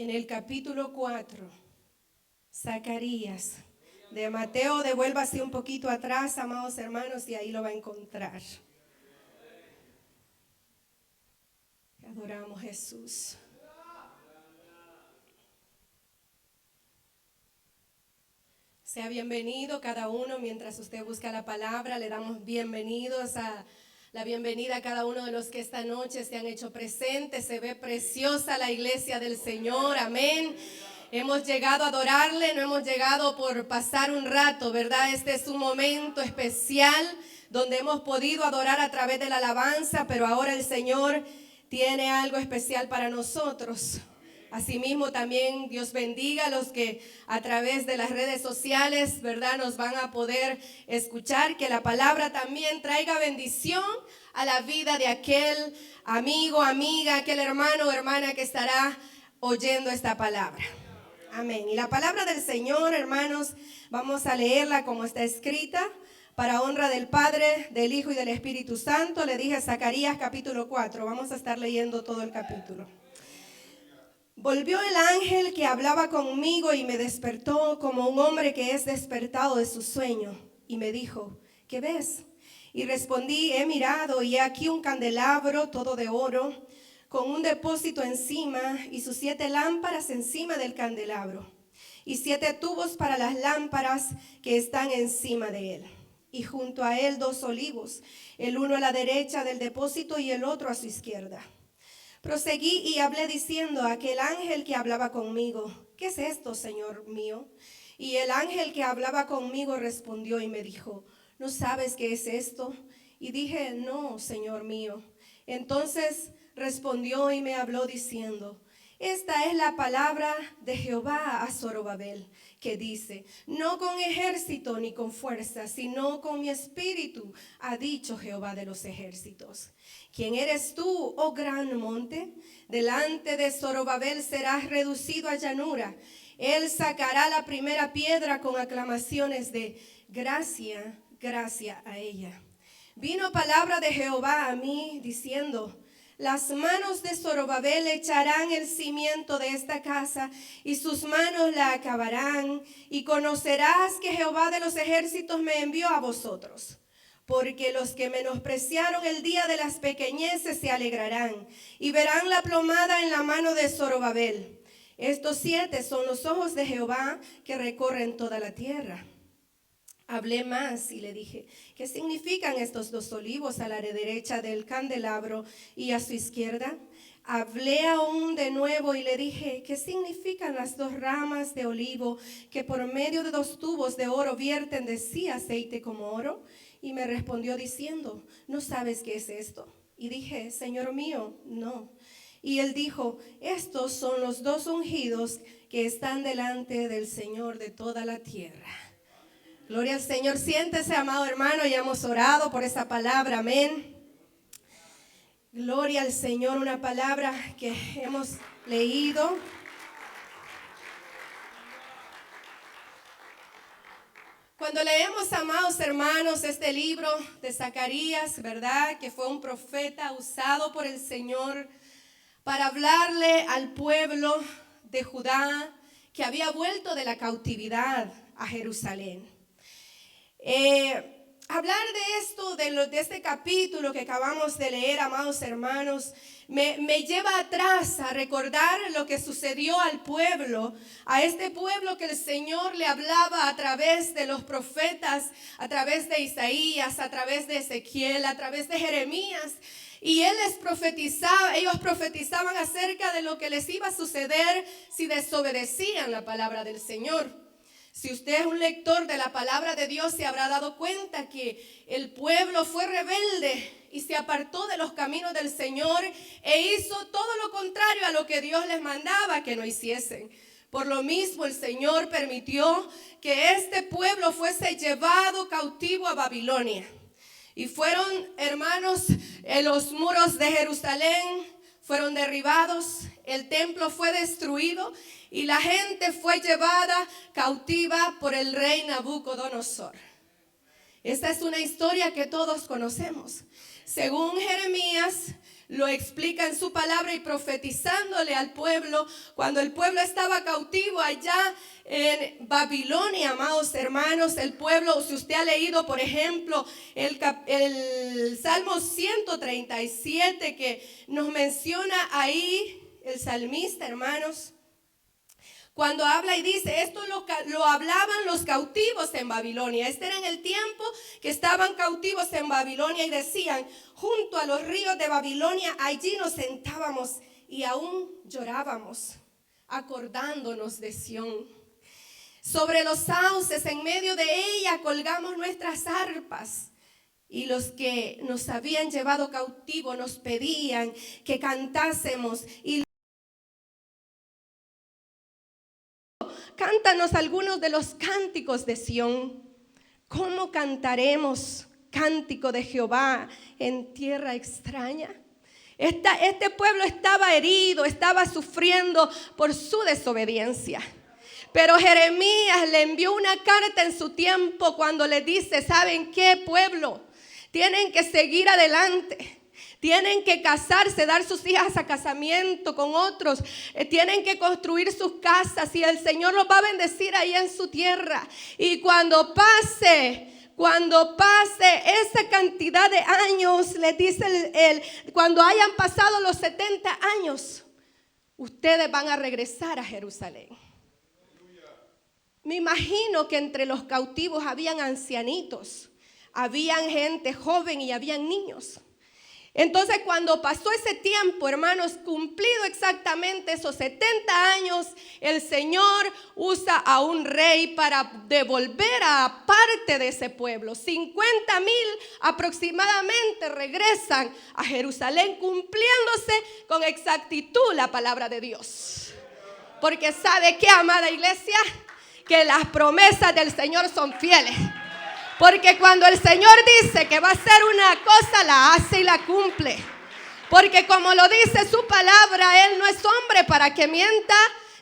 en el capítulo 4, Zacarías. De Mateo, devuélvase un poquito atrás, amados hermanos, y ahí lo va a encontrar. Adoramos a Jesús. Sea bienvenido cada uno mientras usted busca la palabra. Le damos la bienvenida a cada uno de los que esta noche se han hecho presentes. Se ve preciosa la iglesia del Señor, amén. Hemos llegado a adorarle, no hemos llegado por pasar un rato, ¿verdad? Este es un momento especial donde hemos podido adorar a través de la alabanza, pero ahora el Señor tiene algo especial para nosotros. Asimismo, también Dios bendiga a los que a través de las redes sociales, ¿verdad?, nos van a poder escuchar. Que la palabra también traiga bendición a la vida de aquel amigo, amiga, aquel hermano o hermana que estará oyendo esta palabra. Amén. Y la palabra del Señor, hermanos, vamos a leerla como está escrita, para honra del Padre, del Hijo y del Espíritu Santo. Le dije Zacarías capítulo 4. Vamos a estar leyendo todo el capítulo. Volvió el ángel que hablaba conmigo y me despertó como un hombre que es despertado de su sueño. Y me dijo, ¿qué ves? Y respondí, he mirado y he aquí un candelabro todo de oro, con un depósito encima y sus 7 lámparas encima del candelabro, y 7 tubos para las lámparas que están encima de él. Y junto a él 2 olivos, el uno a la derecha del depósito y el otro a su izquierda. Proseguí y hablé diciendo a aquel ángel que hablaba conmigo, ¿qué es esto, Señor mío? Y el ángel que hablaba conmigo respondió y me dijo, ¿no sabes qué es esto? Y dije, no, Señor mío. Entonces respondió y me habló diciendo, esta es la palabra de Jehová a Zorobabel, que dice, no con ejército ni con fuerza, sino con mi espíritu, ha dicho Jehová de los ejércitos. ¿Quién eres tú, oh gran monte? Delante de Zorobabel serás reducido a llanura. Él sacará la primera piedra con aclamaciones de gracia, gracia a ella. Vino palabra de Jehová a mí diciendo, las manos de Zorobabel echarán el cimiento de esta casa y sus manos la acabarán, y conocerás que Jehová de los ejércitos me envió a vosotros. Porque los que menospreciaron el día de las pequeñeces se alegrarán y verán la plomada en la mano de Zorobabel. Estos 7 son los ojos de Jehová que recorren toda la tierra. Hablé más y le dije, ¿qué significan estos 2 olivos a la derecha del candelabro y a su izquierda? Hablé aún de nuevo y le dije, ¿qué significan las 2 ramas de olivo que por medio de 2 tubos de oro vierten de sí aceite como oro? Y me respondió diciendo, ¿no sabes qué es esto? Y dije, Señor mío, no. Y él dijo, estos son los 2 ungidos que están delante del Señor de toda la tierra. Gloria al Señor. Siéntese, amado hermano, ya hemos orado por esa palabra, amén. Gloria al Señor, una palabra que hemos leído. Cuando leemos, amados hermanos, este libro de Zacarías, ¿verdad? Que fue un profeta usado por el Señor para hablarle al pueblo de Judá que había vuelto de la cautividad a Jerusalén. Hablar de esto, de este capítulo que acabamos de leer, amados hermanos, me lleva atrás a recordar lo que sucedió al pueblo, a este pueblo que el Señor le hablaba a través de los profetas, a través de Isaías, a través de Ezequiel, a través de Jeremías. Y ellos profetizaban acerca de lo que les iba a suceder si desobedecían la palabra del Señor. Si usted es un lector de la palabra de Dios, se habrá dado cuenta que el pueblo fue rebelde y se apartó de los caminos del Señor e hizo todo lo contrario a lo que Dios les mandaba que no hiciesen. Por lo mismo, el Señor permitió que este pueblo fuese llevado cautivo a Babilonia. Y fueron, hermanos, los muros de Jerusalén fueron derribados, el templo fue destruido y la gente fue llevada cautiva por el rey Nabucodonosor. Esta es una historia que todos conocemos. Según Jeremías, lo explica en su palabra y profetizándole al pueblo cuando el pueblo estaba cautivo allá en Babilonia, amados hermanos. El pueblo, si usted ha leído, por ejemplo, el Salmo 137 que nos menciona ahí el salmista, hermanos, cuando habla y dice, esto lo hablaban los cautivos en Babilonia. Este era en el tiempo que estaban cautivos en Babilonia y decían, junto a los ríos de Babilonia, allí nos sentábamos y aún llorábamos, acordándonos de Sión. Sobre los sauces, en medio de ella, colgamos nuestras arpas. Y los que nos habían llevado cautivo nos pedían que cantásemos. Y cántanos algunos de los cánticos de Sión. ¿Cómo cantaremos cántico de Jehová en tierra extraña? Este pueblo estaba herido, estaba sufriendo por su desobediencia. Pero Jeremías le envió una carta en su tiempo cuando le dice, ¿saben qué, pueblo? Tienen que seguir adelante. Tienen que casarse, dar sus hijas a casamiento con otros. Tienen que construir sus casas y el Señor los va a bendecir ahí en su tierra. Y cuando pase esa cantidad de años, les dice cuando hayan pasado los 70 años, ustedes van a regresar a Jerusalén. Me imagino que entre los cautivos habían ancianitos, habían gente joven y habían niños. Entonces, cuando pasó ese tiempo, hermanos, cumplido exactamente esos 70 años, el Señor usa a un rey para devolver a parte de ese pueblo. 50,000 aproximadamente regresan a Jerusalén, cumpliéndose con exactitud la palabra de Dios. Porque ¿sabe qué, amada iglesia? Que las promesas del Señor son fieles. Porque cuando el Señor dice que va a hacer una cosa, la hace y la cumple. Porque como lo dice su palabra, Él no es hombre para que mienta,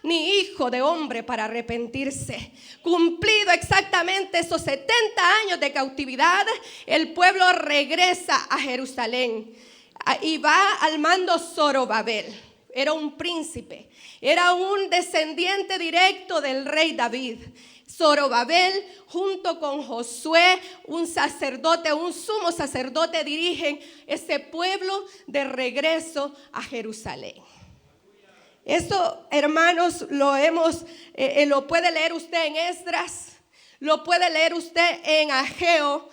ni hijo de hombre para arrepentirse. Cumplido exactamente esos 70 años de cautividad, el pueblo regresa a Jerusalén. Y va al mando Zorobabel. Era un príncipe, era un descendiente directo del rey David. Zorobabel junto con Josué, un sacerdote, un sumo sacerdote, dirigen ese pueblo de regreso a Jerusalén. Eso, hermanos, lo puede leer usted en Esdras, lo puede leer usted en Ageo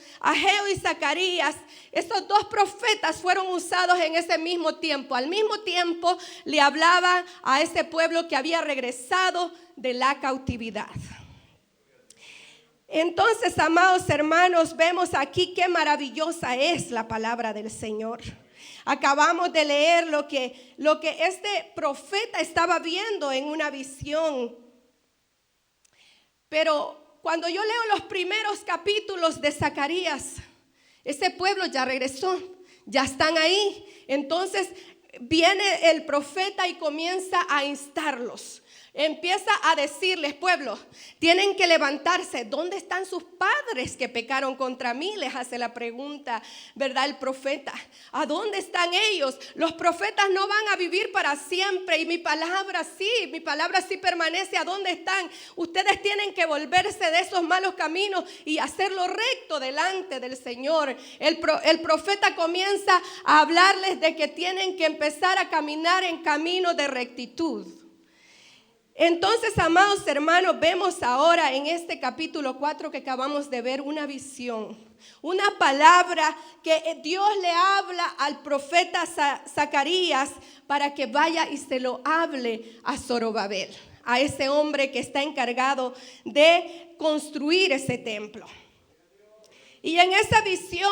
y Zacarías. Estos dos profetas fueron usados en ese mismo tiempo. Al mismo tiempo le hablaban a ese pueblo que había regresado de la cautividad. Entonces, amados hermanos, vemos aquí qué maravillosa es la palabra del Señor. Acabamos de leer lo que este profeta estaba viendo en una visión. Pero cuando yo leo los primeros capítulos de Zacarías, ese pueblo ya regresó, ya están ahí. Entonces viene el profeta y comienza a instarlos. Empieza a decirles, pueblo, tienen que levantarse. ¿Dónde están sus padres que pecaron contra mí? Les hace la pregunta, ¿verdad? El profeta. ¿A dónde están ellos? Los profetas no van a vivir para siempre y mi palabra sí permanece. ¿A dónde están? Ustedes tienen que volverse de esos malos caminos y hacerlo recto delante del Señor. El profeta comienza a hablarles de que tienen que empezar a caminar en camino de rectitud. Entonces, amados hermanos, vemos ahora en este capítulo 4 que acabamos de ver una visión, una palabra que Dios le habla al profeta Zacarías para que vaya y se lo hable a Zorobabel, a ese hombre que está encargado de construir ese templo. Y en esa visión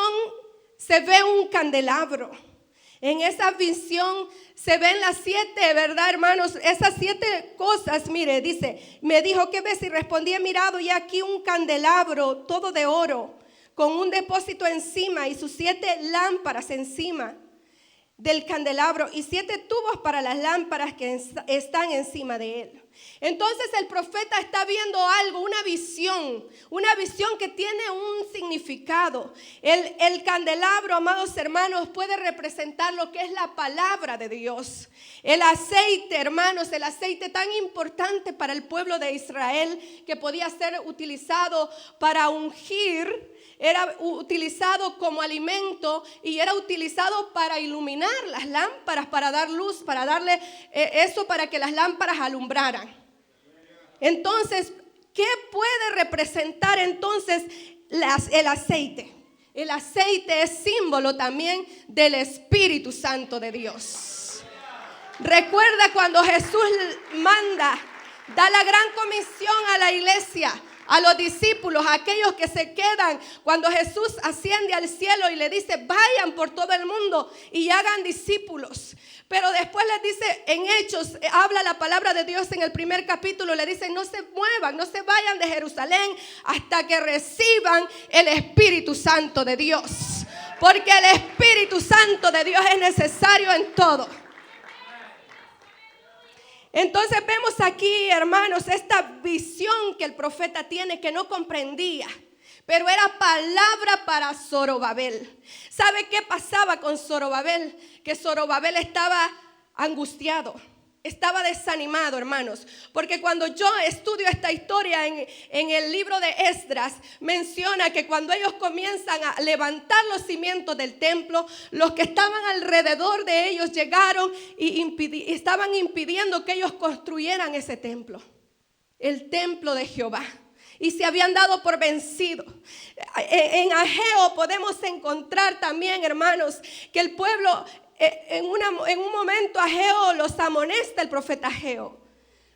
se ve un candelabro. En esa visión se ven las 7, ¿verdad, hermanos? Esas 7 cosas, mire, dice, me dijo, ¿qué ves? Y respondí, he mirado y aquí un candelabro todo de oro, con un depósito encima y sus 7 lámparas encima del candelabro y 7 tubos para las lámparas que están encima de él. Entonces el profeta está viendo algo, una visión que tiene un significado. El candelabro, amados hermanos, puede representar lo que es la palabra de Dios. El aceite, hermanos, el aceite tan importante para el pueblo de Israel, que podía ser utilizado para ungir, era utilizado como alimento y era utilizado para iluminar las lámparas, para dar luz, para darle eso para que las lámparas alumbraran. Entonces, ¿qué puede representar entonces el aceite? El aceite es símbolo también del Espíritu Santo de Dios. Recuerda cuando Jesús da la gran comisión a la iglesia, a los discípulos, a aquellos que se quedan, cuando Jesús asciende al cielo y le dice, vayan por todo el mundo y hagan discípulos. Pero después les dice, en Hechos, habla la palabra de Dios en el primer capítulo, le dice, no se muevan, no se vayan de Jerusalén hasta que reciban el Espíritu Santo de Dios. Porque el Espíritu Santo de Dios es necesario en todo. Entonces vemos aquí, hermanos, esta visión que el profeta tiene que no comprendía, pero era palabra para Zorobabel. ¿Sabe qué pasaba con Zorobabel? Que Zorobabel estaba angustiado, estaba desanimado, hermanos, porque cuando yo estudio esta historia en el libro de Esdras, menciona que cuando ellos comienzan a levantar los cimientos del templo, los que estaban alrededor de ellos llegaron y estaban impidiendo que ellos construyeran ese templo, el templo de Jehová. Y se habían dado por vencidos. En Ageo podemos encontrar también, hermanos, que el pueblo en un momento Ageo los amonesta, el profeta Ageo.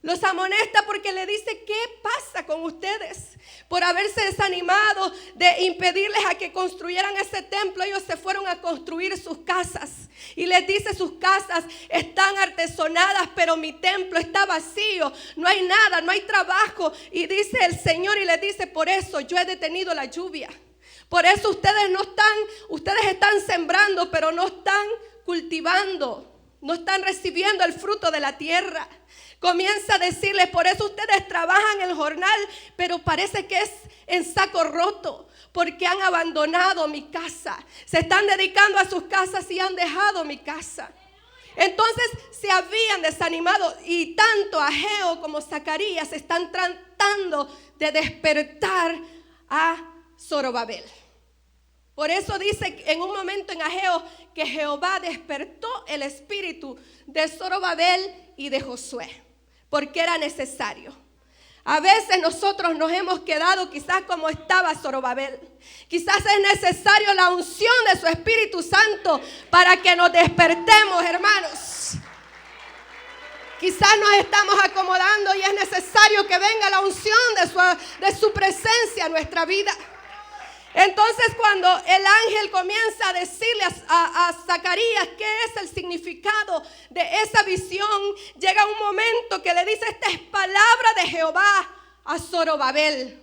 Los amonesta porque le dice, ¿qué pasa con ustedes? Por haberse desanimado de impedirles a que construyeran ese templo, ellos se fueron a construir sus casas. Y les dice, sus casas están artesonadas, pero mi templo está vacío. No hay nada, no hay trabajo. Y dice el Señor y les dice, por eso yo he detenido la lluvia. Por eso ustedes están sembrando, pero no están cultivando, no están recibiendo el fruto de la tierra. Comienza a decirles, por eso ustedes trabajan el jornal, pero parece que es en saco roto, porque han abandonado mi casa. Se están dedicando a sus casas y han dejado mi casa. Entonces se habían desanimado y tanto Ageo como Zacarías están tratando de despertar a Zorobabel. Por eso dice en un momento en Ageo que Jehová despertó el espíritu de Zorobabel y de Josué, porque era necesario. A veces nosotros nos hemos quedado quizás como estaba Zorobabel. Quizás es necesario la unción de su Espíritu Santo para que nos despertemos, hermanos. Quizás nos estamos acomodando y es necesario que venga la unción de su presencia a nuestra vida. Entonces cuando el ángel comienza a decirle a Zacarías qué es el significado de esa visión, llega un momento que le dice, esta es palabra de Jehová a Zorobabel.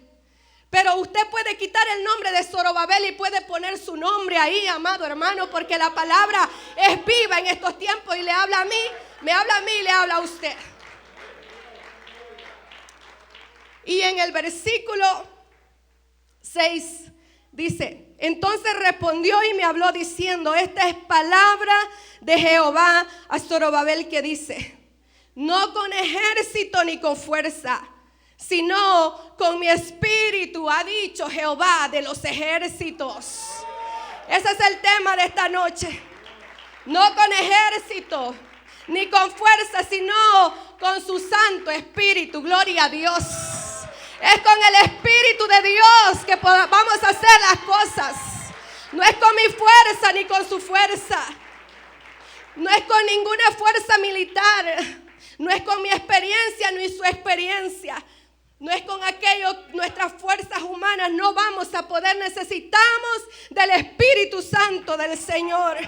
Pero usted puede quitar el nombre de Zorobabel y puede poner su nombre ahí, amado hermano, porque la palabra es viva en estos tiempos y le habla a mí, me habla a mí y le habla a usted. Y en el versículo 6 dice, entonces respondió y me habló diciendo, esta es palabra de Jehová a Zorobabel que dice, no con ejército ni con fuerza, sino con mi espíritu, ha dicho Jehová de los ejércitos. Ese es el tema de esta noche. No con ejército ni con fuerza, sino con su santo espíritu. Gloria a Dios. Es con el Espíritu de Dios que vamos a hacer las cosas. No es con mi fuerza ni con su fuerza. No es con ninguna fuerza militar. No es con mi experiencia ni su experiencia. No es con nuestras fuerzas humanas. No vamos a poder. Necesitamos del Espíritu Santo del Señor.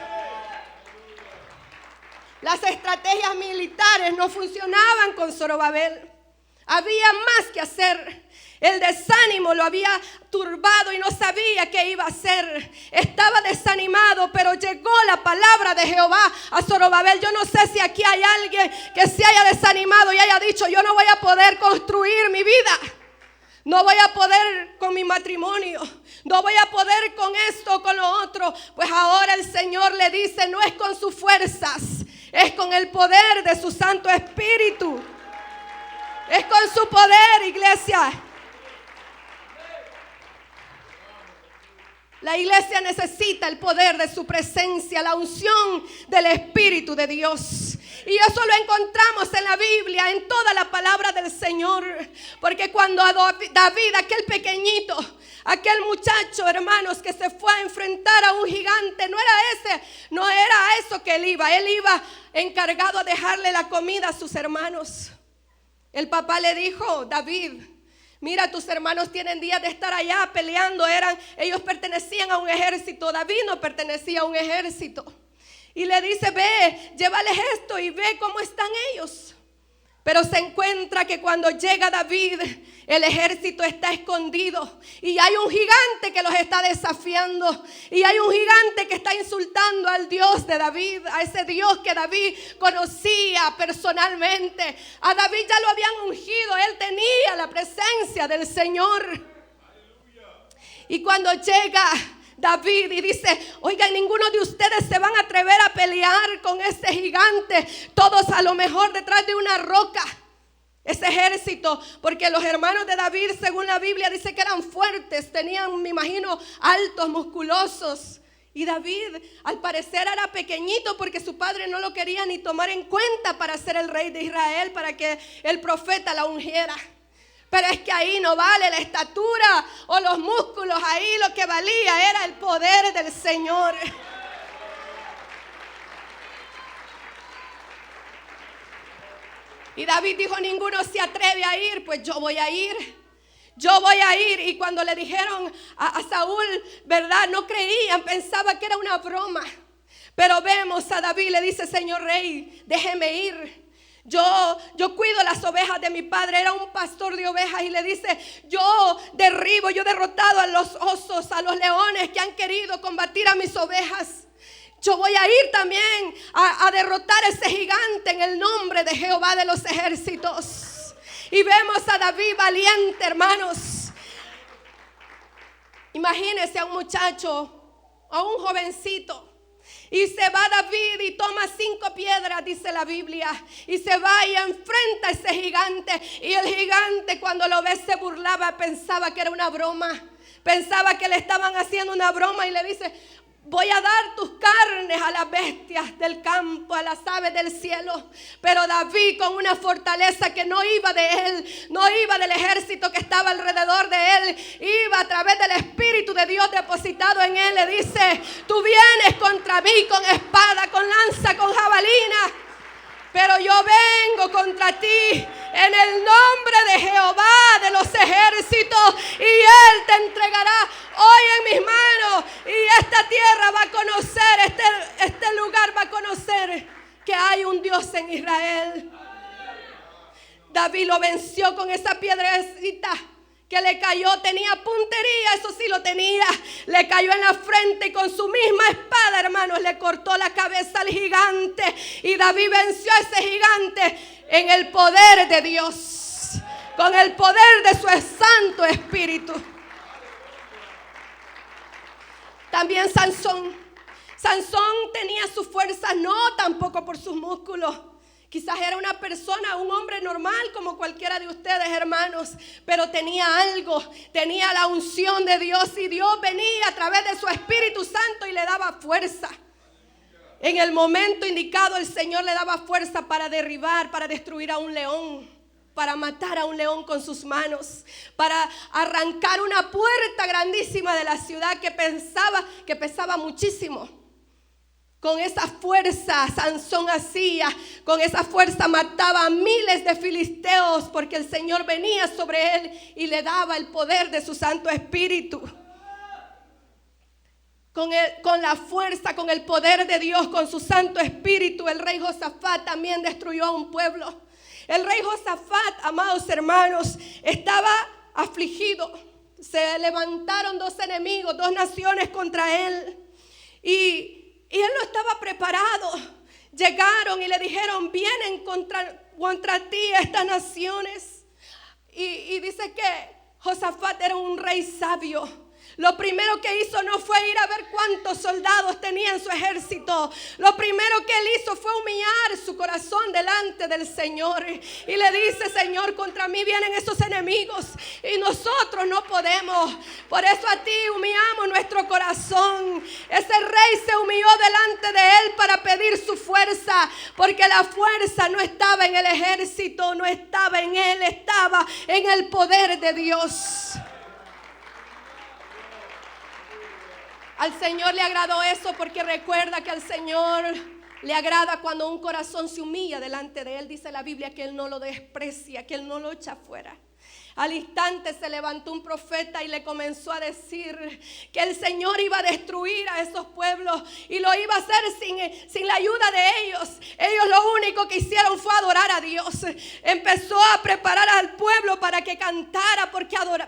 Las estrategias militares no funcionaban con Zorobabel. Había más que hacer. El desánimo lo había turbado y no sabía qué iba a hacer. Estaba desanimado, pero llegó la palabra de Jehová a Zorobabel. Yo no sé si aquí hay alguien que se haya desanimado y haya dicho: yo no voy a poder construir mi vida. No voy a poder con mi matrimonio. No voy a poder con esto o con lo otro. Pues ahora el Señor le dice: no es con sus fuerzas, es con el poder de su Santo Espíritu. Es con su poder, iglesia. La iglesia necesita el poder de su presencia, la unción del Espíritu de Dios. Y eso lo encontramos en la Biblia, en toda la palabra del Señor. Porque cuando a David, aquel pequeñito, aquel muchacho, hermanos, que se fue a enfrentar a un gigante, no era eso que él iba encargado a dejarle la comida a sus hermanos. El papá le dijo: David, mira, tus hermanos tienen días de estar allá peleando. Ellos pertenecían a un ejército. David no pertenecía a un ejército. Y le dice: ve, llévales esto y ve cómo están ellos. Pero se encuentra que cuando llega David, el ejército está escondido. Y hay un gigante que los está desafiando. Y hay un gigante que está insultando al Dios de David, a ese Dios que David conocía personalmente. A David ya lo habían ungido. Él tenía la presencia del Señor. Y cuando llega David y dice: oigan, ninguno de ustedes se van a atrever a pelear con ese gigante. Todos a lo mejor detrás de una roca. Ese ejército, porque los hermanos de David, según la Biblia, dice que eran fuertes. Tenían, me imagino, altos, musculosos. Y David, al parecer, era pequeñito porque su padre no lo quería ni tomar en cuenta para ser el rey de Israel, para que el profeta la ungiera. Pero es que ahí no vale la estatura o los músculos. Ahí lo que valía era el poder del Señor. Y David dijo: ninguno se atreve a ir, pues yo voy a ir. Yo voy a ir. Y cuando le dijeron a Saúl, ¿verdad? No creían, pensaba que era una broma. Pero vemos a David, le dice: señor rey, déjeme ir. Yo cuido las ovejas de mi padre. Era un pastor de ovejas. Y le dice: yo he derrotado a los osos, a los leones que han querido combatir a mis ovejas. Yo voy a ir también a derrotar a ese gigante en el nombre de Jehová de los ejércitos. Y vemos a David valiente, hermanos. Imagínense a un muchacho, a un jovencito. Y se va David y toma 5 piedras, dice la Biblia. Y se va y enfrenta a ese gigante. Y el gigante, cuando lo ve, se burlaba, pensaba que era una broma. Pensaba que le estaban haciendo una broma y le dice: voy a dar tus carnes a las bestias del campo, a las aves del cielo. Pero David, con una fortaleza que no iba de él, no iba del ejército que estaba alrededor de él, iba a través del Espíritu de Dios depositado en él, le dice: tú vienes contra mí con espada, con lanza, con jabalina, pero yo vengo contra ti en el nombre de Jehová de los ejércitos, y Él te entregará hoy en mis manos. Y esta tierra va a conocer, este lugar va a conocer que hay un Dios en Israel. David lo venció con esa piedrecita que le cayó. Tenía puntería, eso sí lo tenía. Le cayó en la frente y con su misma espada, hermanos, le cortó la cabeza al gigante. Y David venció a ese gigante en el poder de Dios, con el poder de su Santo Espíritu. También Sansón tenía sus fuerzas, no tampoco por sus músculos. Quizás era una persona, un hombre normal como cualquiera de ustedes, hermanos, pero tenía algo, tenía la unción de Dios, y Dios venía a través de su Espíritu Santo y le daba fuerza. En el momento indicado el Señor le daba fuerza para derribar, para destruir a un león, para matar a un león con sus manos, para arrancar una puerta grandísima de la ciudad que pesaba muchísimo. Con esa fuerza Sansón hacía, con esa fuerza mataba a miles de filisteos, porque el Señor venía sobre él y le daba el poder de su Santo Espíritu. Con la fuerza, con el poder de Dios, con su Santo Espíritu, el rey Josafat también destruyó a un pueblo. El rey Josafat, amados hermanos, estaba afligido. Se levantaron dos enemigos, dos naciones contra él. Y él no estaba preparado. Llegaron y le dijeron, vienen contra ti estas naciones. Y dice que Josafat era un rey sabio. Lo primero que hizo no fue ir a ver cuántos soldados tenía en su ejército. Lo primero que él hizo fue humillar su corazón delante del Señor. Y le dice, Señor, contra mí vienen esos enemigos y nosotros no podemos. Por eso a ti humillamos nuestro corazón. Ese rey se humilló delante de él para pedir su fuerza. Porque la fuerza no estaba en el ejército, no estaba en él, estaba en el poder de Dios. Al Señor le agradó eso porque recuerda que al Señor le agrada cuando un corazón se humilla delante de Él. Dice la Biblia que Él no lo desprecia, que Él no lo echa fuera. Al instante se levantó un profeta y le comenzó a decir que el Señor iba a destruir a esos pueblos y lo iba a hacer sin la ayuda de ellos. Ellos lo único que hicieron fue adorar a Dios. Empezó a preparar al pueblo para que cantara,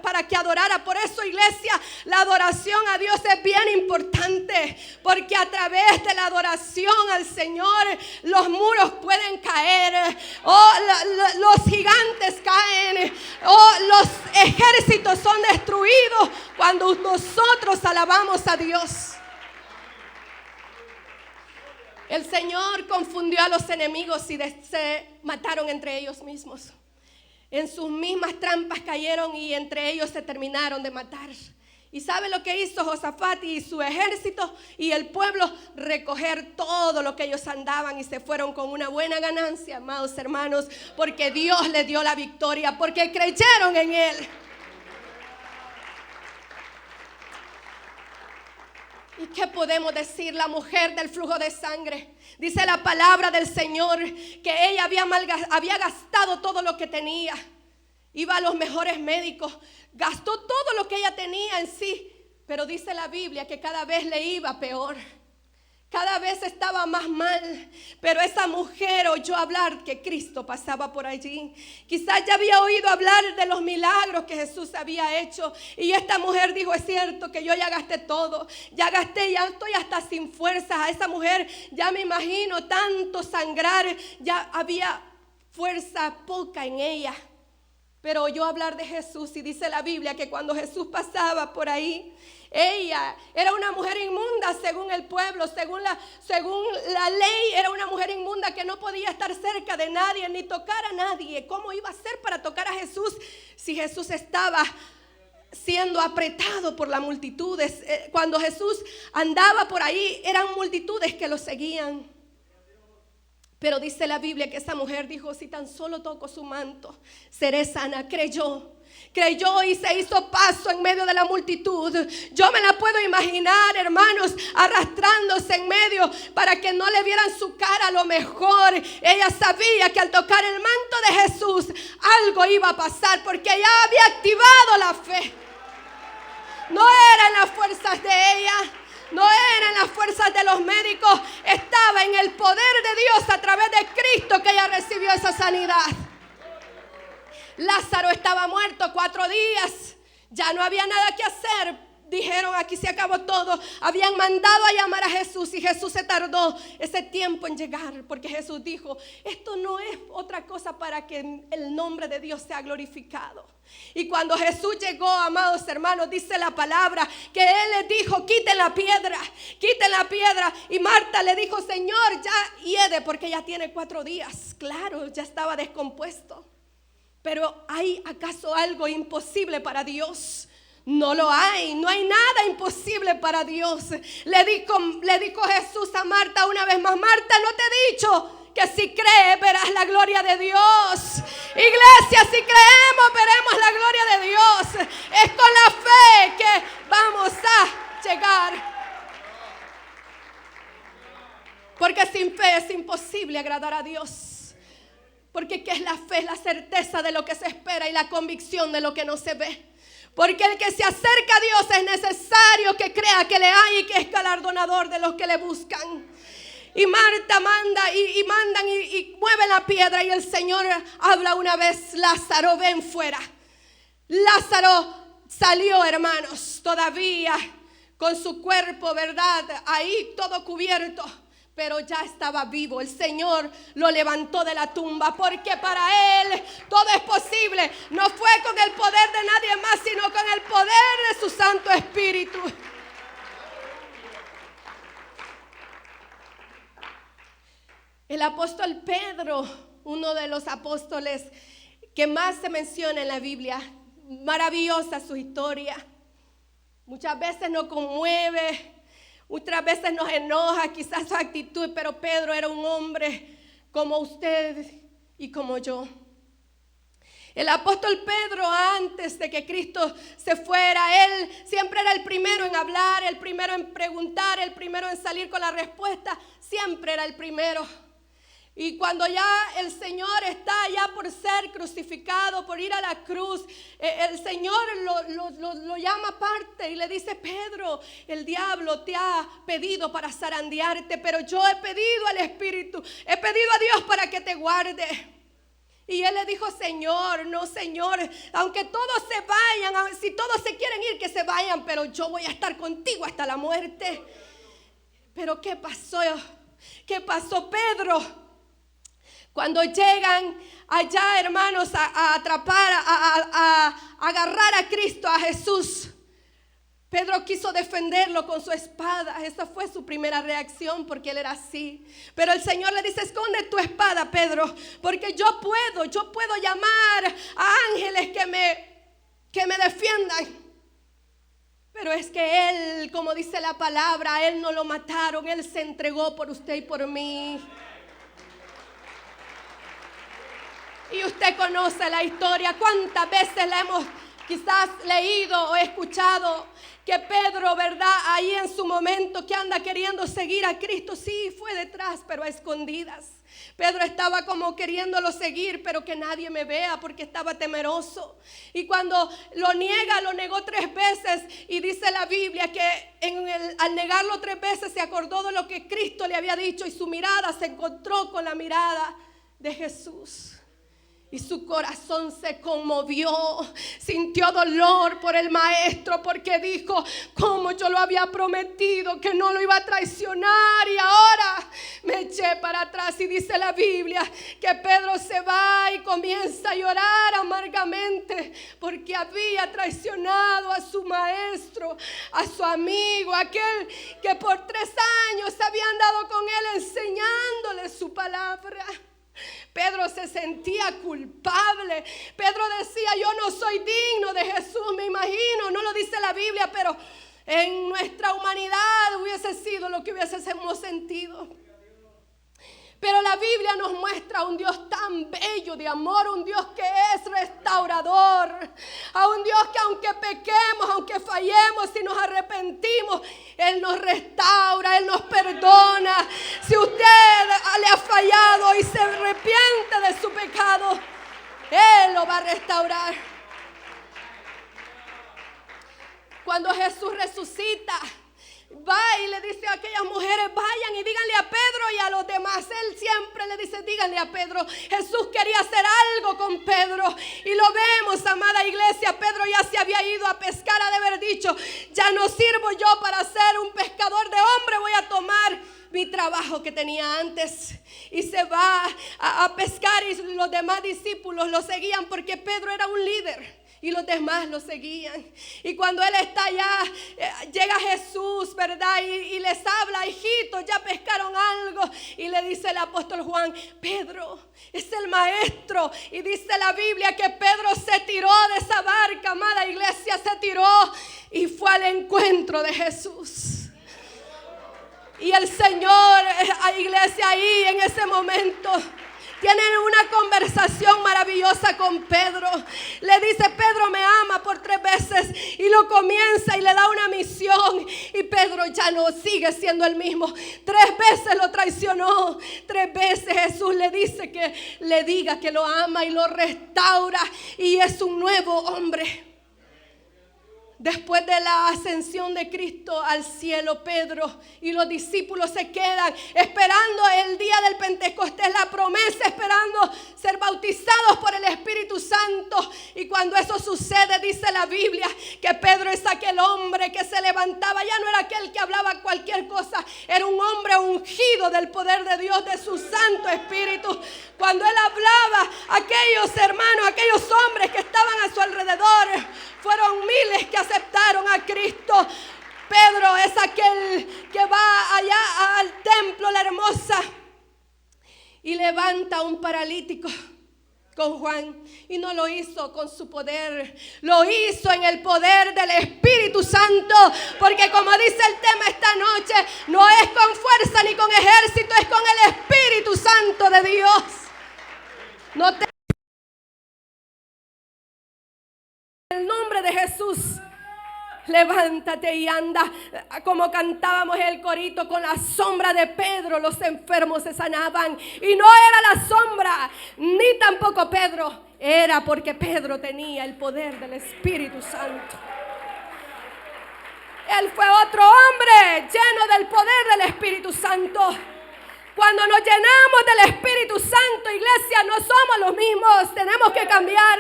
para que adorara. Por eso, iglesia, la adoración a Dios es bien importante, porque a través de la adoración al Señor los muros pueden caer, los gigantes caen, los ejércitos son destruidos cuando nosotros alabamos a Dios. El Señor confundió a los enemigos y se mataron entre ellos mismos. En sus mismas trampas cayeron y entre ellos se terminaron de matar. ¿Y sabe lo que hizo Josafat y su ejército y el pueblo? Recoger todo lo que ellos andaban y se fueron con una buena ganancia, amados hermanos, porque Dios les dio la victoria, porque creyeron en Él. ¿Y qué podemos decir? La mujer del flujo de sangre. Dice la palabra del Señor que ella había gastado todo lo que tenía. Iba a los mejores médicos, gastó todo lo que ella tenía en sí, pero dice la Biblia que cada vez le iba peor, cada vez estaba más mal. Pero esa mujer oyó hablar que Cristo pasaba por allí. Quizás ya había oído hablar de los milagros que Jesús había hecho, y esta mujer dijo, es cierto que yo ya gasté todo, ya estoy hasta sin fuerzas. A esa mujer ya me imagino tanto sangrar, ya había fuerza poca en ella. Pero oyó hablar de Jesús y dice la Biblia que cuando Jesús pasaba por ahí, ella era una mujer inmunda según el pueblo, según la ley, era una mujer inmunda que no podía estar cerca de nadie ni tocar a nadie. ¿Cómo iba a ser para tocar a Jesús si Jesús estaba siendo apretado por las multitudes? Cuando Jesús andaba por ahí, eran multitudes que lo seguían. Pero dice la Biblia que esa mujer dijo, si tan solo toco su manto, seré sana. Creyó y se hizo paso en medio de la multitud. Yo me la puedo imaginar, hermanos, arrastrándose en medio para que no le vieran su cara. A lo mejor ella sabía que al tocar el manto de Jesús algo iba a pasar, porque ella había activado la fe. No eran las fuerzas de ella, no eran las fuerzas de los médicos, estaba en el poder de Dios a través de Cristo que ella recibió esa sanidad. Lázaro estaba muerto 4 días, ya no había nada que hacer. Dijeron, aquí se acabó todo. Habían mandado a llamar a Jesús y Jesús se tardó ese tiempo en llegar, porque Jesús dijo, esto no es otra cosa para que el nombre de Dios sea glorificado. Y cuando Jesús llegó, amados hermanos, dice la palabra que Él les dijo, quiten la piedra. Y Marta le dijo, Señor, ya hiede, porque ya tiene 4 días. Claro, ya estaba descompuesto. Pero ¿hay acaso algo imposible para Dios? No lo hay, no hay nada imposible para Dios. Le dijo Jesús a Marta una vez más, Marta, ¿no te he dicho que si crees verás la gloria de Dios? Iglesia, si creemos veremos la gloria de Dios. Es con la fe que vamos a llegar. Porque sin fe es imposible agradar a Dios. Porque ¿qué es la fe? Es la certeza de lo que se espera y la convicción de lo que no se ve. Porque el que se acerca a Dios es necesario que crea que le hay y que es galardonador de los que le buscan. Y Marta manda y mandan y mueven la piedra y el Señor habla una vez: Lázaro, ven fuera. Lázaro salió, hermanos, todavía con su cuerpo, ¿verdad? Ahí todo cubierto, pero ya estaba vivo. El Señor lo levantó de la tumba, porque para Él todo es posible. No fue con el poder de nadie más, sino con el poder de su Santo Espíritu. El apóstol Pedro, uno de los apóstoles que más se menciona en la Biblia, maravillosa su historia. Muchas veces nos conmueve, otras veces nos enoja quizás su actitud, pero Pedro era un hombre como usted y como yo. El apóstol Pedro, antes de que Cristo se fuera, él siempre era el primero en hablar, el primero en preguntar, el primero en salir con la respuesta, siempre era el primero. Y cuando ya el Señor está ya por ser crucificado, por ir a la cruz, el Señor lo llama aparte y le dice: Pedro, el diablo te ha pedido para zarandearte, pero yo he pedido al Espíritu, he pedido a Dios para que te guarde. Y él le dijo: Señor, no, Señor, aunque todos se vayan, si todos se quieren ir, que se vayan, pero yo voy a estar contigo hasta la muerte. Pero ¿qué pasó? ¿Qué pasó, Pedro? Cuando llegan allá, hermanos, a atrapar, a agarrar a Cristo, a Jesús, Pedro quiso defenderlo con su espada. Esa fue su primera reacción, porque él era así. Pero el Señor le dice: esconde tu espada, Pedro, porque yo puedo llamar a ángeles que me defiendan. Pero es que él, como dice la palabra, a él no lo mataron, él se entregó por usted y por mí. Y usted conoce la historia. ¿Cuántas veces la hemos quizás leído o escuchado? Que Pedro, ¿verdad? Ahí en su momento que anda queriendo seguir a Cristo. Sí, fue detrás, pero a escondidas. Pedro estaba como queriéndolo seguir, pero que nadie me vea, porque estaba temeroso. Y cuando lo negó 3 veces. Y dice la Biblia que al negarlo 3 veces se acordó de lo que Cristo le había dicho. Y su mirada se encontró con la mirada de Jesús. Y su corazón se conmovió, sintió dolor por el maestro, porque dijo: como yo lo había prometido, que no lo iba a traicionar, y ahora me eché para atrás. Y dice la Biblia que Pedro se va y comienza a llorar amargamente, porque había traicionado a su maestro, a su amigo, aquel que por 3 años había andado con él enseñándole su palabra. Pedro se sentía culpable. Pedro decía: yo no soy digno de Jesús, me imagino. No lo dice la Biblia, pero en nuestra humanidad hubiese sido lo que hubiésemos sentido. Pero la Biblia nos muestra a un Dios tan bello de amor, un Dios que es restaurador, a un Dios que aunque pequemos, aunque fallemos, si nos arrepentimos, Él nos restaura, Él nos perdona. Si usted le ha fallado y se arrepiente de su pecado, Él lo va a restaurar. Cuando Jesús resucita, va y le dice a aquellas mujeres: vayan y díganle a Pedro y a los demás. Él siempre le dice: díganle a Pedro. Jesús quería hacer algo con Pedro, y lo vemos, amada iglesia. Pedro ya se había ido a pescar, ha de haber dicho: ya no sirvo yo para ser un pescador de hombres, voy a tomar mi trabajo que tenía antes. Y se va a pescar, y los demás discípulos lo seguían, porque Pedro era un líder y los demás lo seguían. Y cuando él está allá, llega Jesús, ¿verdad? Y les habla: hijitos, ya pescaron algo. Y le dice el apóstol Juan: Pedro es el maestro. Y dice la Biblia que Pedro se tiró de esa barca, amada iglesia, se tiró y fue al encuentro de Jesús. Y el Señor, iglesia, ahí en ese momento tienen una conversación maravillosa con Pedro. Le dice: Pedro me ama, por 3 veces. Y lo comienza y le da una misión. Y Pedro ya no sigue siendo el mismo. 3 veces lo traicionó. 3 veces Jesús le dice que le diga que lo ama, y lo restaura. Y es un nuevo hombre. Después de la ascensión de Cristo al cielo, Pedro y los discípulos se quedan esperando el día del Pentecostés, la promesa, esperando ser bautizados por el Espíritu Santo. Y cuando eso sucede, dice la Biblia que Pedro es aquel hombre que se levantaba. Ya no era aquel que hablaba cualquier cosa, era un hombre ungido del poder de Dios, de su Santo Espíritu. Cuando él hablaba, aquellos hermanos, aquellos hombres que estaban a su alrededor, fueron miles que aceptaron a Cristo. Pedro es aquel que va allá al templo, la hermosa, y levanta a un paralítico con Juan. Y no lo hizo con su poder, lo hizo en el poder del Espíritu Santo. Porque como dice el tema esta noche, no es con fuerza ni con ejército, es con el Espíritu Santo de Dios. No te... En el nombre de Jesús, levántate y anda. Como cantábamos el corito, con la sombra de Pedro los enfermos se sanaban. Y no era la sombra, ni tampoco Pedro, era porque Pedro tenía el poder del Espíritu Santo. Él fue otro hombre lleno del poder del Espíritu Santo. Cuando nos llenamos del Espíritu Santo, iglesia, no somos los mismos, tenemos que cambiar.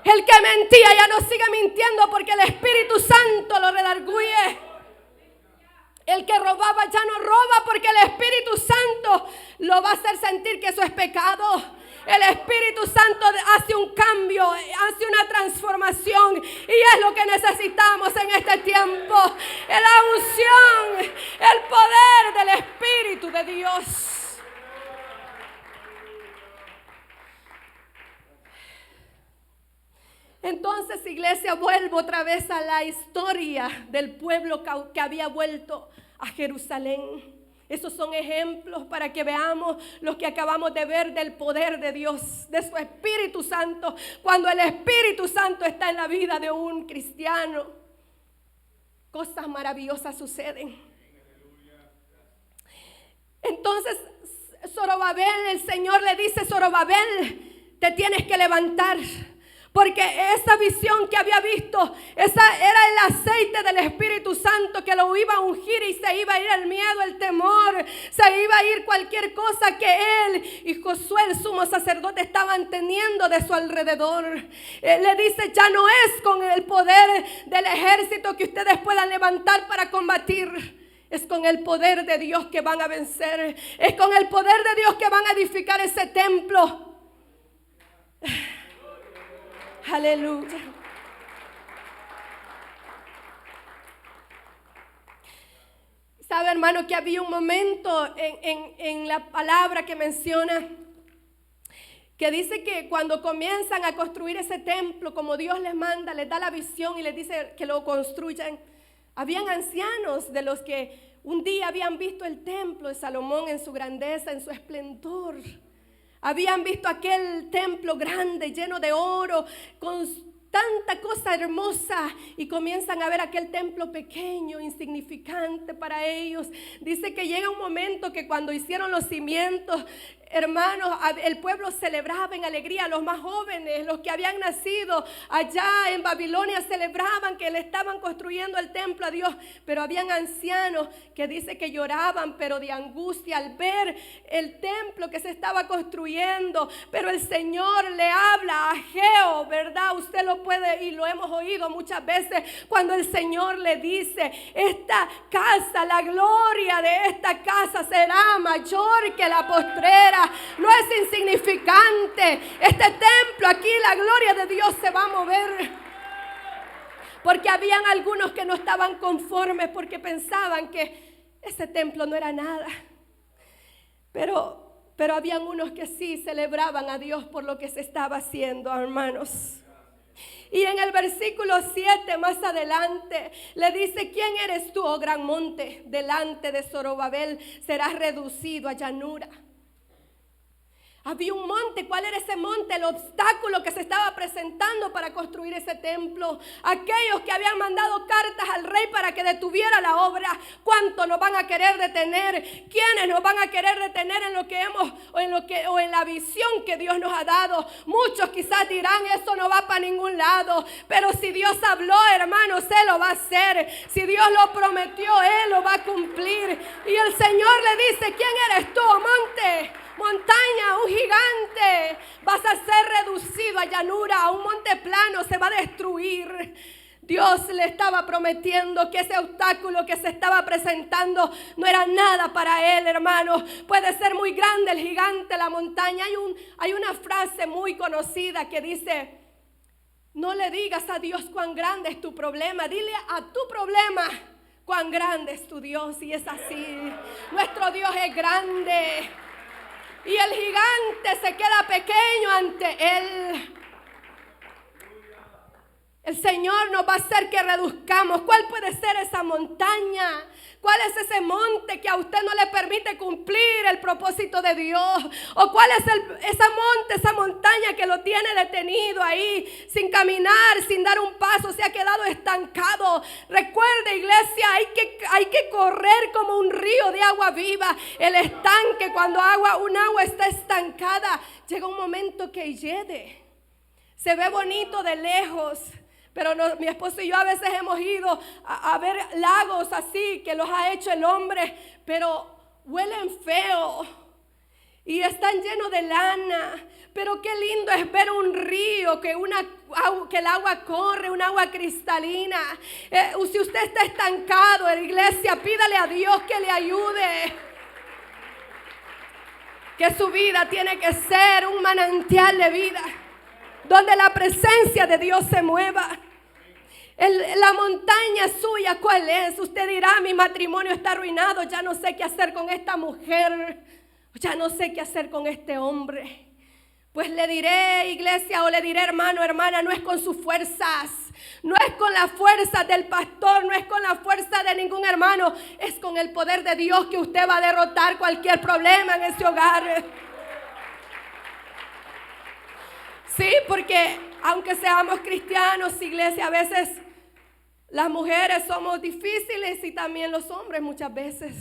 El que mentía ya no sigue mintiendo porque el Espíritu Santo lo redarguye. El que robaba ya no roba porque el Espíritu Santo lo va a hacer sentir que eso es pecado. El Espíritu Santo hace un cambio, hace una transformación, y es lo que necesitamos en este tiempo. La unción, el poder del Espíritu de Dios. Entonces, iglesia, vuelvo otra vez a la historia del pueblo que había vuelto a Jerusalén. Esos son ejemplos para que veamos lo que acabamos de ver del poder de Dios, de su Espíritu Santo. Cuando el Espíritu Santo está en la vida de un cristiano, cosas maravillosas suceden. Entonces, Zorobabel, el Señor le dice: Zorobabel, te tienes que levantar. Porque esa visión que había visto, esa era el aceite del Espíritu Santo que lo iba a ungir, y se iba a ir el miedo, el temor, se iba a ir cualquier cosa que él y Josué, el sumo sacerdote, estaban teniendo de su alrededor. Él le dice: ya no es con el poder del ejército que ustedes puedan levantar para combatir. Es con el poder de Dios que van a vencer. Es con el poder de Dios que van a edificar ese templo. Aleluya. Sabe, hermano, que había un momento en la palabra que menciona, que dice que cuando comienzan a construir ese templo, como Dios les manda, les da la visión y les dice que lo construyan, habían ancianos de los que un día habían visto el templo de Salomón en su grandeza, en su esplendor. Habían visto aquel templo grande, lleno de oro, con tanta cosa hermosa, y comienzan a ver aquel templo pequeño, insignificante para ellos. Dice que llega un momento que cuando hicieron los cimientos, hermanos, el pueblo celebraba en alegría. Los más jóvenes, los que habían nacido allá en Babilonia, celebraban que le estaban construyendo el templo a Dios. Pero habían ancianos que dice que lloraban, pero de angustia, al ver el templo que se estaba construyendo. Pero el Señor le habla a Ageo, ¿verdad? Usted lo puede, y lo hemos oído muchas veces, cuando el Señor le dice: esta casa, la gloria de esta casa será mayor que la postrera. No es insignificante. Este templo aquí, la gloria de Dios se va a mover. Porque habían algunos que no estaban conformes, porque pensaban que ese templo no era nada. Pero habían unos que sí celebraban a Dios por lo que se estaba haciendo, hermanos. Y en el versículo 7 más adelante le dice: ¿quién eres tú, oh gran monte? Delante de Zorobabel serás reducido a llanura. Había un monte. ¿Cuál era ese monte? El obstáculo que se estaba presentando para construir ese templo. Aquellos que habían mandado cartas al rey para que detuviera la obra, ¿cuánto nos van a querer detener? ¿Quiénes nos van a querer detener en lo que hemos o en la visión que Dios nos ha dado? Muchos quizás dirán, eso no va para ningún lado. Pero si Dios habló, hermanos, Él lo va a hacer. Si Dios lo prometió, Él lo va a cumplir. Y el Señor le dice, ¿quién eres tú, monte? Montaña, un gigante, vas a ser reducido a llanura, a un monte plano, se va a destruir. Dios le estaba prometiendo que ese obstáculo que se estaba presentando no era nada para él, hermanos. Puede ser muy grande el gigante, la montaña. Hay una frase muy conocida que dice, no le digas a Dios cuán grande es tu problema, dile a tu problema cuán grande es tu Dios. Y es así, nuestro Dios es grande. Y el gigante se queda pequeño ante Él. El Señor nos va a hacer que reduzcamos. ¿Cuál puede ser esa montaña? ¿Cuál es ese monte que a usted no le permite cumplir el propósito de Dios? ¿O cuál es esa montaña que lo tiene detenido ahí, sin caminar, sin dar un paso, se ha quedado estancado? Recuerde, iglesia, hay que correr como un río de agua viva. El estanque, cuando un agua está estancada, llega un momento que hiede. Se ve bonito de lejos. Pero mi esposo y yo a veces hemos ido a ver lagos así que los ha hecho el hombre, pero huelen feo y están llenos de lana. Pero qué lindo es ver un río, que el agua corre, un agua cristalina. Si usted está estancado en la iglesia, pídale a Dios que le ayude. Que su vida tiene que ser un manantial de vida, donde la presencia de Dios se mueva. La montaña suya, ¿cuál es? Usted dirá, mi matrimonio está arruinado, ya no sé qué hacer con esta mujer, ya no sé qué hacer con este hombre. Pues le diré, iglesia, o le diré, hermano, hermana, no es con sus fuerzas, no es con la fuerza del pastor, no es con la fuerza de ningún hermano, es con el poder de Dios que usted va a derrotar cualquier problema en ese hogar. Sí, porque aunque seamos cristianos, iglesia, a veces las mujeres somos difíciles y también los hombres muchas veces.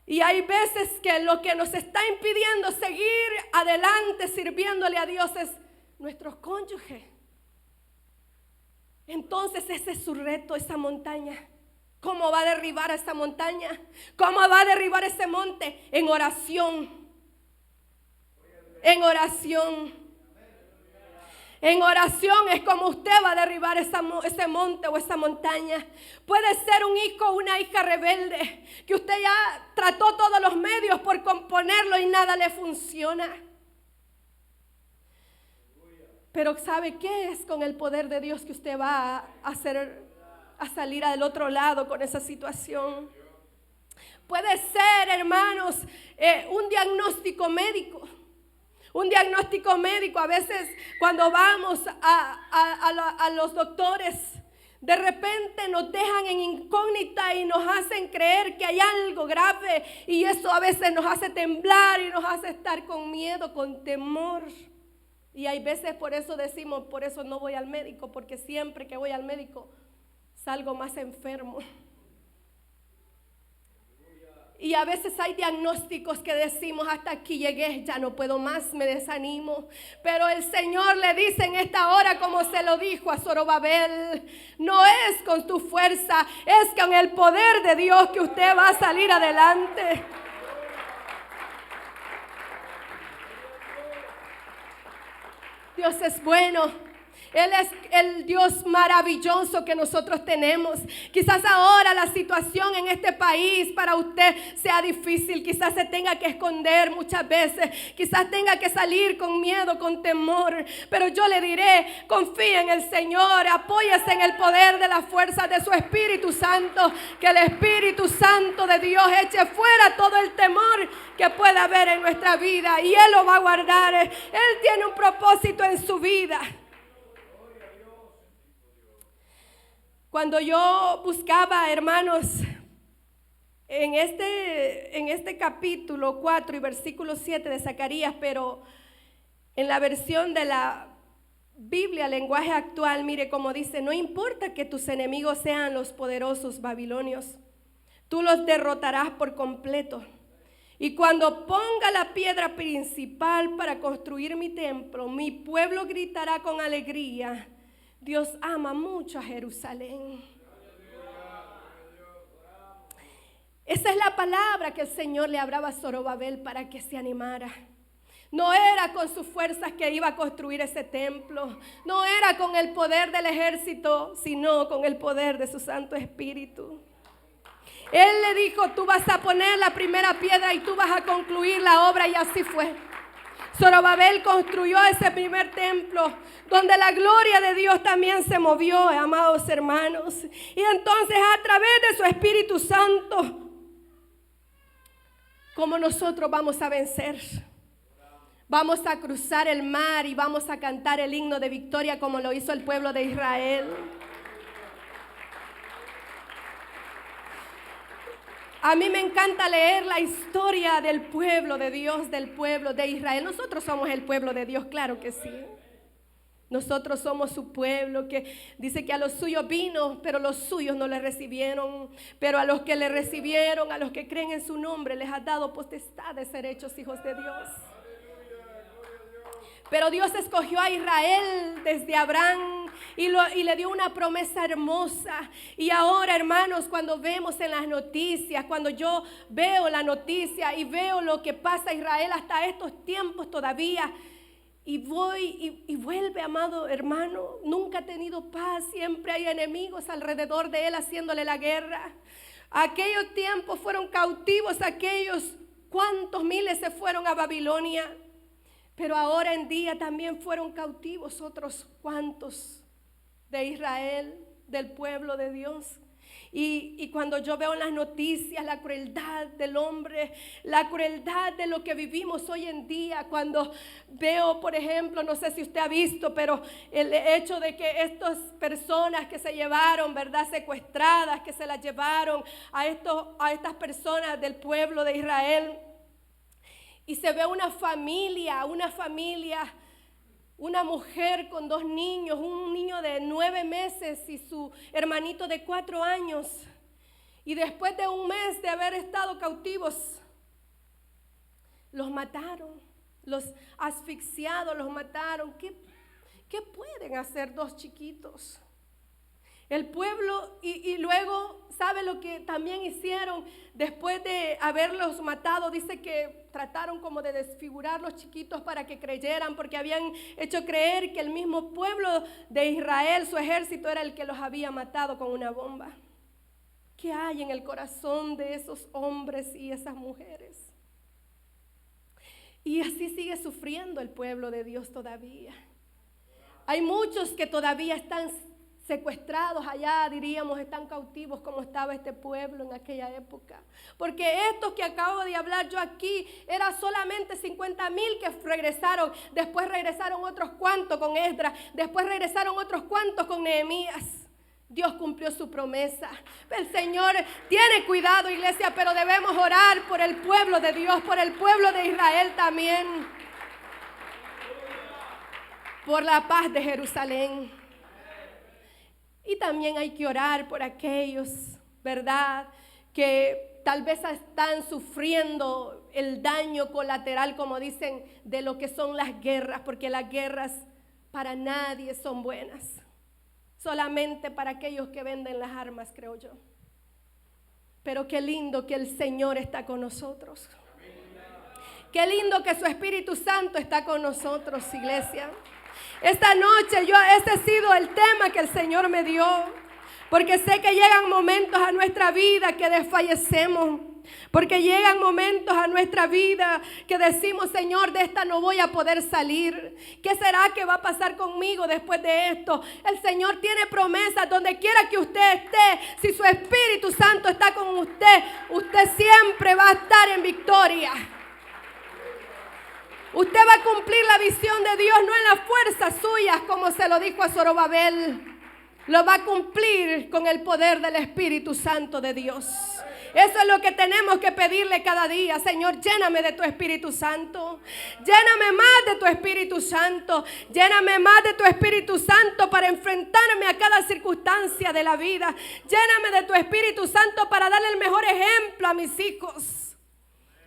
Y hay veces que lo que nos está impidiendo seguir adelante sirviéndole a Dios es nuestros cónyuges. Entonces ese es su reto, esa montaña. ¿Cómo va a derribar esa montaña? ¿Cómo va a derribar ese monte? En oración. En oración. En oración es como usted va a derribar ese monte o esa montaña. Puede ser un hijo o una hija rebelde, que usted ya trató todos los medios por componerlo y nada le funciona. Pero ¿sabe qué es con el poder de Dios que usted va a salir del otro lado con esa situación? Puede ser, hermanos, un diagnóstico médico. Un diagnóstico médico, a veces cuando vamos a los doctores, de repente nos dejan en incógnita y nos hacen creer que hay algo grave, y eso a veces nos hace temblar y nos hace estar con miedo, con temor. Y hay veces por eso decimos, por eso no voy al médico, porque siempre que voy al médico salgo más enfermo. Y a veces hay diagnósticos que decimos, hasta aquí llegué, ya no puedo más, me desanimo. Pero el Señor le dice en esta hora, como se lo dijo a Zorobabel, no es con tu fuerza, es con el poder de Dios que usted va a salir adelante. Dios es bueno. Él es el Dios maravilloso que nosotros tenemos. Quizás ahora la situación en este país para usted sea difícil. Quizás se tenga que esconder muchas veces. Quizás tenga que salir con miedo, con temor. Pero yo le diré, confía en el Señor. Apóyese en el poder de la fuerza de su Espíritu Santo. Que el Espíritu Santo de Dios eche fuera todo el temor que pueda haber en nuestra vida. Y Él lo va a guardar. Él tiene un propósito en su vida. Cuando yo buscaba, hermanos, en este capítulo 4 y versículo 7 de Zacarías, pero en la versión de la Biblia, lenguaje actual, mire cómo dice: no importa que tus enemigos sean los poderosos babilonios, tú los derrotarás por completo. Y cuando ponga la piedra principal para construir mi templo, mi pueblo gritará con alegría: Dios ama mucho a Jerusalén. Esa es la palabra que el Señor le hablaba a Zorobabel para que se animara. No era con sus fuerzas que iba a construir ese templo. No era con el poder del ejército, sino con el poder de su Santo Espíritu. Él le dijo: tú vas a poner la primera piedra y tú vas a concluir la obra, y así fue. Zorobabel construyó ese primer templo donde la gloria de Dios también se movió, amados hermanos. Y entonces, a través de su Espíritu Santo, como nosotros vamos a vencer. Vamos a cruzar el mar y vamos a cantar el himno de victoria como lo hizo el pueblo de Israel. A mí me encanta leer la historia del pueblo de Dios, del pueblo de Israel. Nosotros somos el pueblo de Dios, claro que sí. Nosotros somos su pueblo, que dice que a los suyos vino, pero los suyos no le recibieron. Pero a los que le recibieron, a los que creen en su nombre, les ha dado potestad de ser hechos hijos de Dios. Pero Dios escogió a Israel desde Abraham y le dio una promesa hermosa. Y ahora, hermanos, cuando vemos en las noticias, cuando yo veo la noticia y veo lo que pasa a Israel hasta estos tiempos todavía, y voy y vuelve, amado hermano, nunca ha tenido paz, siempre hay enemigos alrededor de él haciéndole la guerra. Aquellos tiempos fueron cautivos, aquellos cuantos miles se fueron a Babilonia. Pero ahora en día también fueron cautivos otros cuantos de Israel, del pueblo de Dios. Y cuando yo veo en las noticias la crueldad del hombre, la crueldad de lo que vivimos hoy en día, cuando veo, por ejemplo, no sé si usted ha visto, pero el hecho de que estas personas que se llevaron, ¿verdad?, secuestradas, que se las llevaron a estas personas del pueblo de Israel. Y se ve una familia, una mujer con 2 niños, un niño de 9 meses y su hermanito de 4 años. Y después de un mes de haber estado cautivos, los mataron, los asfixiados, los mataron. ¿Qué pueden hacer 2 chiquitos? El pueblo, y luego, ¿sabe lo que también hicieron? Después de haberlos matado, dice que trataron como de desfigurar los chiquitos para que creyeran, porque habían hecho creer que el mismo pueblo de Israel, su ejército, era el que los había matado con una bomba. ¿Qué hay en el corazón de esos hombres y esas mujeres? Y así sigue sufriendo el pueblo de Dios todavía. Hay muchos que todavía están secuestrados allá, diríamos, están cautivos como estaba este pueblo en aquella época. Porque estos que acabo de hablar yo aquí, era solamente 50,000 que regresaron. Después regresaron otros cuantos con Esdras, después regresaron otros cuantos con Nehemías. Dios cumplió su promesa. El Señor tiene cuidado, iglesia, pero debemos orar por el pueblo de Dios, por el pueblo de Israel también, por la paz de Jerusalén. Y también hay que orar por aquellos, ¿verdad?, que tal vez están sufriendo el daño colateral, como dicen, de lo que son las guerras, porque las guerras para nadie son buenas, solamente para aquellos que venden las armas, creo yo. Pero qué lindo que el Señor está con nosotros. Qué lindo que su Espíritu Santo está con nosotros, iglesia. Esta noche ese ha sido el tema que el Señor me dio, porque sé que llegan momentos a nuestra vida que desfallecemos, porque llegan momentos a nuestra vida que decimos: Señor, de esta no voy a poder salir. ¿Qué será que va a pasar conmigo después de esto? El Señor tiene promesas donde quiera que usted esté. Si su Espíritu Santo está con usted, usted siempre va a estar en victoria. Usted va a cumplir la visión de Dios, no en las fuerzas suyas, como se lo dijo a Zorobabel, lo va a cumplir con el poder del Espíritu Santo de Dios. Eso es lo que tenemos que pedirle cada día. Señor, lléname de tu Espíritu Santo. Lléname más de tu Espíritu Santo. Lléname más de tu Espíritu Santo para enfrentarme a cada circunstancia de la vida. Lléname de tu Espíritu Santo para darle el mejor ejemplo a mis hijos.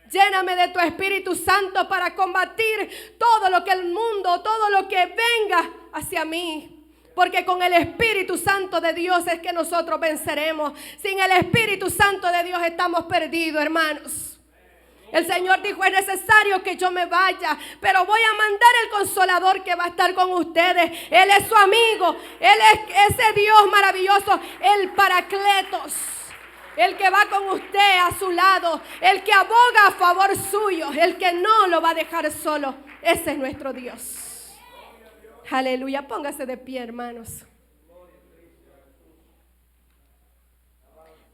Lléname de tu Espíritu Santo para combatir todo lo que el mundo, todo lo que venga hacia mí. Porque con el Espíritu Santo de Dios es que nosotros venceremos. Sin el Espíritu Santo de Dios estamos perdidos, hermanos. El Señor dijo, es necesario que yo me vaya, pero voy a mandar el Consolador que va a estar con ustedes. Él es su amigo, Él es ese Dios maravilloso, el Paracletos. El que va con usted a su lado, el que aboga a favor suyo, el que no lo va a dejar solo. Ese es nuestro Dios. Aleluya, póngase de pie, hermanos.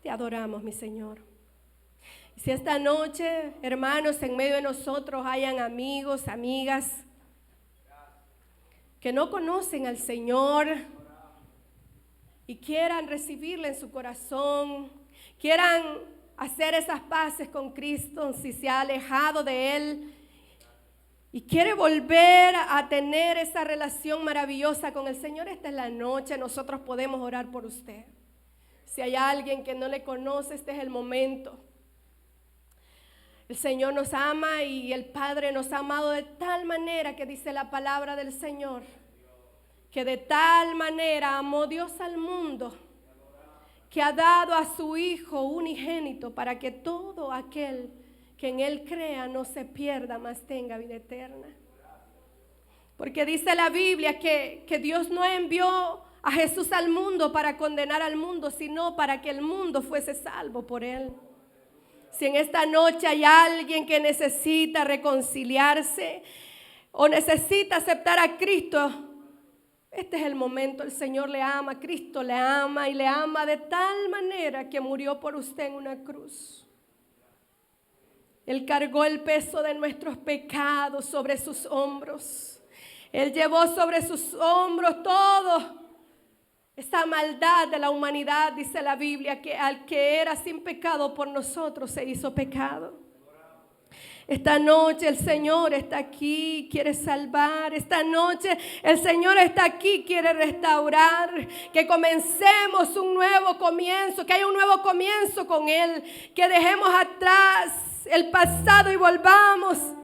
Te adoramos, mi Señor. Si esta noche, hermanos, en medio de nosotros hayan amigos, amigas que no conocen al Señor y quieran recibirle en su corazón, quieran hacer esas paces con Cristo, si se ha alejado de Él y quiere volver a tener esa relación maravillosa con el Señor, esta es la noche, nosotros podemos orar por usted. Si hay alguien que no le conoce, este es el momento. El Señor nos ama y el Padre nos ha amado de tal manera que dice la palabra del Señor, que de tal manera amó Dios al mundo, que ha dado a su Hijo unigénito para que todo aquel que en Él crea no se pierda, mas tenga vida eterna. Porque dice la Biblia que Dios no envió a Jesús al mundo para condenar al mundo, sino para que el mundo fuese salvo por Él. Si en esta noche hay alguien que necesita reconciliarse o necesita aceptar a Cristo, este es el momento. El Señor le ama, Cristo le ama y le ama de tal manera que murió por usted en una cruz. Él cargó el peso de nuestros pecados sobre sus hombros. Él llevó sobre sus hombros todo esa maldad de la humanidad, dice la Biblia, que al que era sin pecado por nosotros se hizo pecado. Esta noche el Señor está aquí, quiere salvar. Esta noche el Señor está aquí, quiere restaurar. Que comencemos un nuevo comienzo, que haya un nuevo comienzo con Él. Que dejemos atrás el pasado y volvamos